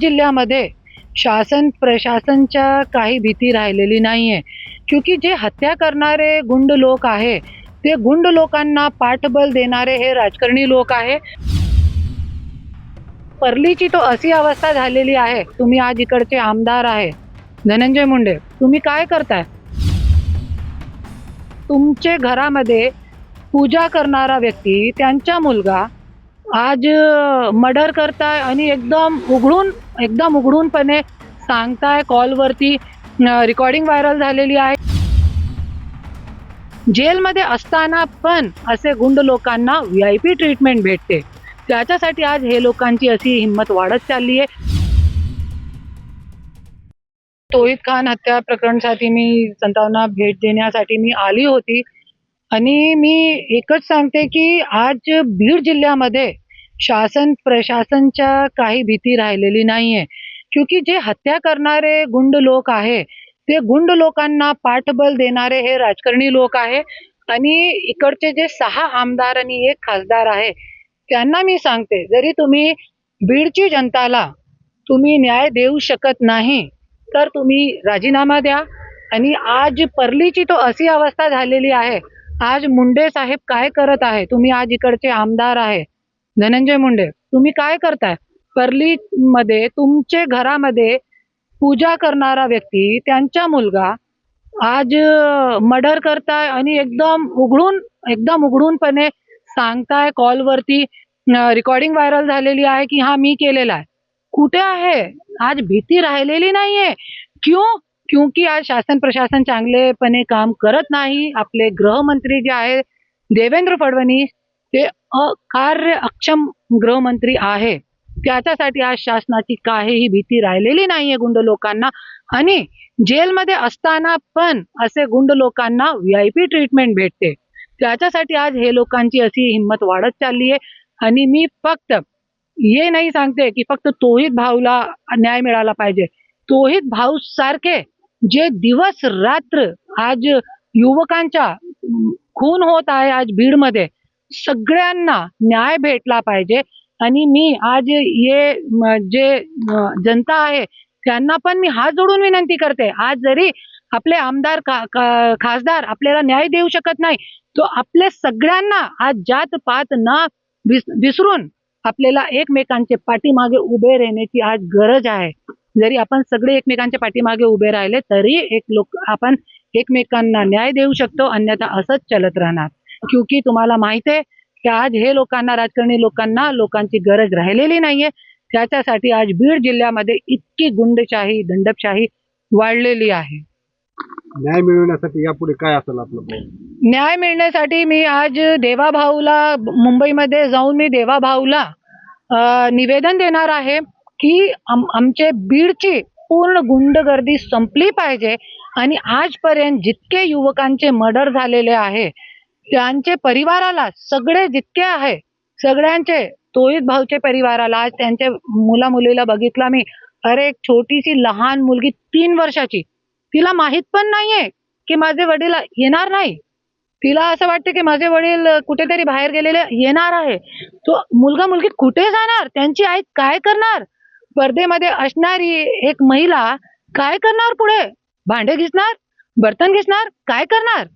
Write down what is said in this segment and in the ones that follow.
जिल्ह्यामध्ये शासन प्रशासनच्या काही भीती राहिलेली नाहीये. क्योंकि जे हत्या करणारे गुंड लोक आहे, ते गुंड लोकांना पाठबळ देणारे हे राजकारणी लोक आहे. परलीची तो अशी अवस्था झालेली आहे. तुम्ही आज इकडचे आमदार आहे धनंजय मुंडे, तुम्ही काय करताय? तुमचे घरामध्ये पूजा करणारा व्यक्ती, त्यांचा मुलगा आज मर्डर करताय आणि एकदम उघडूनपणे सांगताय कॉलवरती. रेकॉर्डिंग व्हायरल झालेली आहे. जेलमध्ये असताना पण असे गुंड लोकांना VIP ट्रीटमेंट भेटते. त्याच्यासाठी आज हे लोकांची अशी हिंमत वाढत चालली आहे. तोहिद खान हत्या प्रकरणासाठी मी संतांना भेट देण्यासाठी मी आली होती आणि मी एकच सांगते की आज बीड जिल्ह्यामध्ये शासन प्रशासनच्या काही भीती राहिलेली नाहीये. क्योंकि जे हत्या करणारे गुंड लोक आहे, ते गुंड लोकांना पाठबळ देणारे हे राजकारणी लोक आहे. आणि इकडचे जे 6 आमदार आणि 1 खासदार आहे, त्यांना मी सांगते, जरी तुम्ही बीडची जनताला तुम्ही न्याय देऊ शकत नाही, तर तुम्ही राजीनामा द्या. आणि आज परलीची तो अशी अवस्था झालेली आहे. आज मुंडे साहेब काय करत आहे? तुम्ही आज इकडचे आमदार आहे धनंजय मुंडे, तुम्ही काय करताय? परलीमध्ये तुमचे घरामध्ये पूजा करणारा व्यक्ती, त्यांचा मुलगा आज मर्डर करताय आणि एकदम उघडूनपणे सांगताय कॉलवरती. रेकॉर्डिंग व्हायरल झालेली आहे की हा मी केलेला आहे. कुठे आहे? आज भीती राहिलेली नाहीये. क्यों? क्योंकि आज शासन प्रशासन चांगलेपणे काम करत नाही. आपले गृहमंत्री जे आहे देवेंद्र फडणवीस, ते अक्षम गृहमंत्री आहे. त्याच्यासाठी आज शासनाची काहीही भीती राहिलेली नाहीये गुंड लोकांना. आणि जेलमध्ये असताना पण असे गुंड लोकांना VIP ट्रीटमेंट भेटते. त्याच्यासाठी आज हे लोकांची अशी हिंमत वाढत चालली आहे. आणि मी फक्त हे नाही सांगते की फक्त तोहिद भाऊला न्याय मिळाला पाहिजे. तोहिद भाऊ सारखे जे दिवस रात्र आज युवकांचा खून होत आहे आज बीडमध्ये, सगळ्यांना न्याय भेटला पाहिजे. आणि मी आज जे जनता आहे त्यांना पण मी हात जोडून विनंती करते, आज जरी आपले आमदार खासदार आपल्याला न्याय देऊ शकत नाही, तो आपल्या सगळ्यांना आज जात पात न विसरून आपल्याला एकमेकांचे पाठीमागे उभे राहण्याची आज गरज आहे. जरी आपण सगळे एकमेकांच्या पाठीमागे उभे राहिले तरी आपण एकमेकांना न्याय देऊ शकतो, अन्यथा असंच चलत राहणार. क्योंकि तुम्हाला माहिती आहे की आज हे लोकांना, राजकारणी लोकांना, लोकांची गरज राहिलेली नाहीये. त्याच्यासाठी आज बीड जिल्ह्यामध्ये इतकी गुंडशाही, दंडशाही वाढलेली आहे. न्याय मिळवण्यासाठी यापुढे काय असेल आपलं पाऊल? न्याय मिळण्यासाठी मी आज देवाभाऊला, मुंबईमध्ये जाऊन मी देवाभाऊला निवेदन देणार आहे की आमचे बीडची पूर्ण गुंडगर्दी संपली पाहिजे. आणि आजपर्यंत जितके युवकांचे मर्डर झालेले आहे, त्यांचे परिवाराला, सगळे जितके आहे सगळ्यांचे, तोहिद भाऊचे परिवाराला, आज त्यांच्या मुलीला बघितला मी. अरे, एक छोटीशी लहान मुलगी 3 वर्षाची, तिला माहित पण नाहीये की माझे वडील येणार नाही. तिला असं वाटते की माझे वडील कुठेतरी बाहेर गेलेले, येणार आहे. तो मुलगा मुलगी कुठे जाणार? त्यांची आई काय करणार? स्पर्धेमध्ये असणारी एक महिला काय करणार? पुढे भांडे घिसणार, बर्तन घिसणार, काय करणार?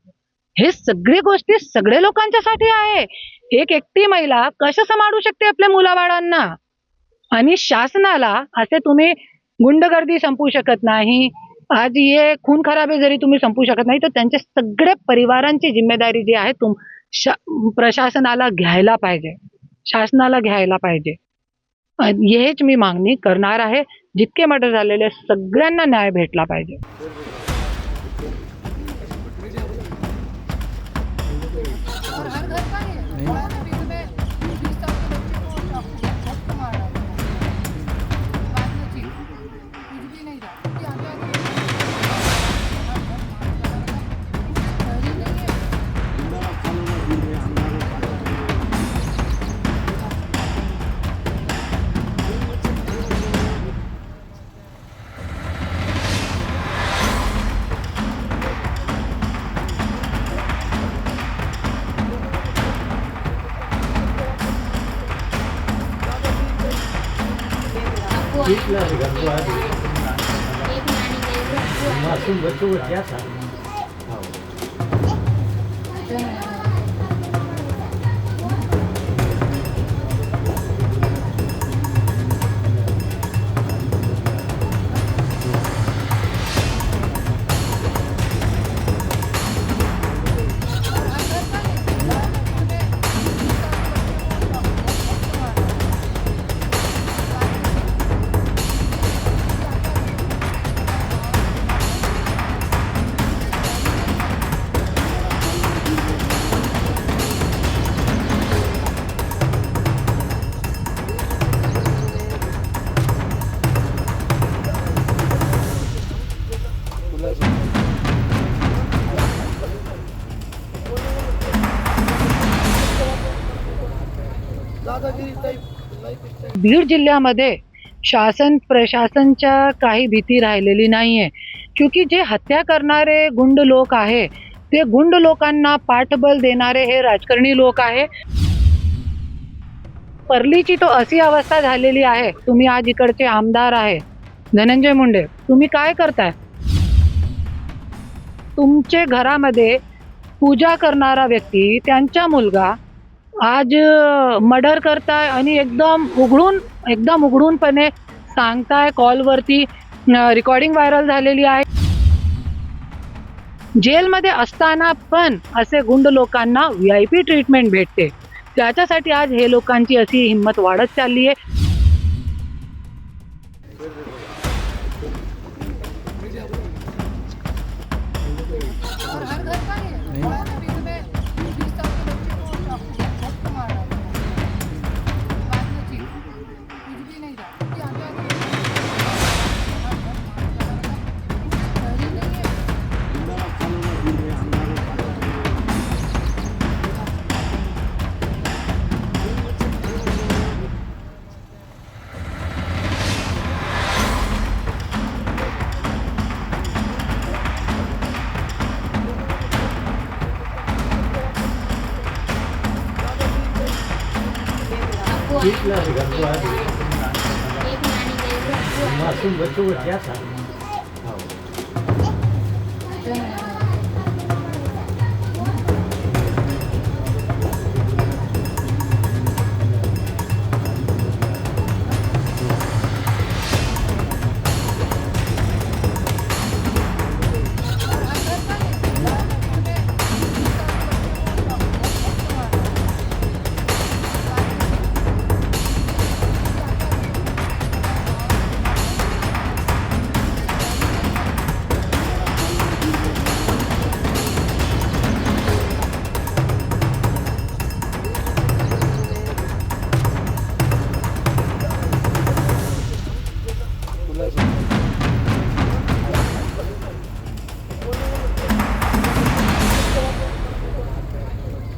हे सगळे गोष्टी सगळे लोकांच्यासाठी आहे. एक एकटी महिला कसं सांभाळू शकते आपल्या मुलाबाळांना? आणि शासनाला असे तुम्ही गुंडगर्दी संपू शकत नाही, आज हे खून खराबे जरी तुम्ही संपू शकत नाही, तर त्यांच्या सगळ्या परिवारांची जिम्मेदारी जी आहे प्रशासनाला घ्यायला पाहिजे, शासनाला घ्यायला पाहिजे. हेच मी मागणी करणार आहे. जितके मर्डर झालेले सगळ्यांना न्याय भेटला पाहिजे. बीड जिल्ह्यामध्ये शासन प्रशासनच्या काही भीती राहिलेली नाहीये, क्योंकि जे हत्या करणारे गुंड लोक आहे ते गुंड लोकांना पाठबळ देणारे हे राजकारणी लोक आहे. परलीची तो अशी अवस्था झालेली आहे. तुम्ही आज इकडचे आमदार आहे धनंजय मुंडे, तुम्ही काय करताय? तुमचे घरामध्ये पूजा करणारा व्यक्ती त्यांचा मुलगा आज मर्डर करताय आणि एकदम उघडूनपणे सांगताय कॉलवरती. रेकॉर्डिंग व्हायरल झालेली आहे. जेलमध्ये असताना पण असे गुंड लोकांना VIP ट्रीटमेंट भेटते. त्याच्यासाठी आज हे लोकांची अशी हिंमत वाढत चालली आहे. मासूम बच्चों को क्या था?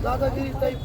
दादागिरी टाइप